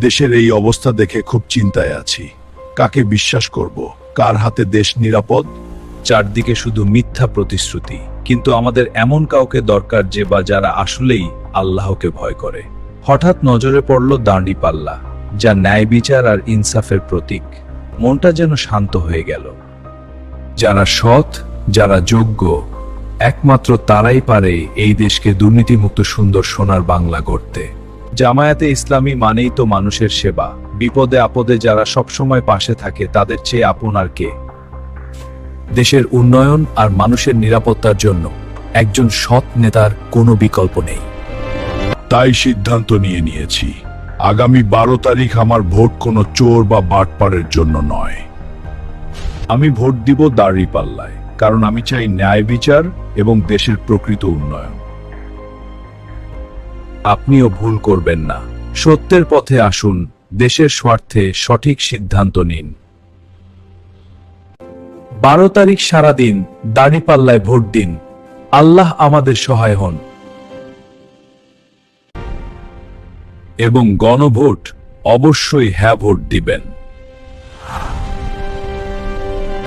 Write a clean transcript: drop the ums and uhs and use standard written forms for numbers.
দেশের এই অবস্থা দেখে খুব চিন্তায় আছি। কাকে বিশ্বাস করব? কার হাতে দেশ নিরাপদ? চারদিকে শুধু মিথ্যা প্রতিশ্রুতি, কিন্তু আমাদের এমন কাউকে দরকার যে বা যারা আসলেই আল্লাহকে ভয় করে। হঠাৎ নজরে পড়ল দাঁড়িপাল্লা, যা ন্যায় বিচার আর ইনসাফের প্রতীক। মনটা যেন শান্ত হয়ে গেল। যারা সৎ, যারা যোগ্য, একমাত্র তারাই পারে এই দেশকে দুর্নীতিমুক্ত সুন্দর সোনার বাংলা গড়তে। জামায়াতে ইসলামী মানেই তো মানুষের সেবা। বিপদে আপদে যারা সবসময় পাশে থাকে, তাদের চেয়ে আপন আর কে? দেশের উন্নয়ন আর মানুষের নিরাপত্তার জন্য একজন সৎ নেতার কোনো বিকল্প নেই। তাই সিদ্ধান্ত নিয়েছি, আগামী 12 তারিখ আমার ভোট কোনো চোর বা বাটপারের জন্য নয়। আমি ভোট দিব দাঁড়িপাল্লায়, কারণ আমি চাই ন্যায় বিচার এবং দেশের প্রকৃত উন্নয়ন। আপনিও ভুল করবেন না। সত্যের পথে আসুন, দেশের স্বার্থে সঠিক সিদ্ধান্ত নিন। 12 তারিখ সারাদিন দাঁড়িপাল্লায় ভোট দিন। আল্লাহ আমাদের সহায় হন। এবং গণভোট অবশ্যই হ্যাঁ ভোট দিবেন।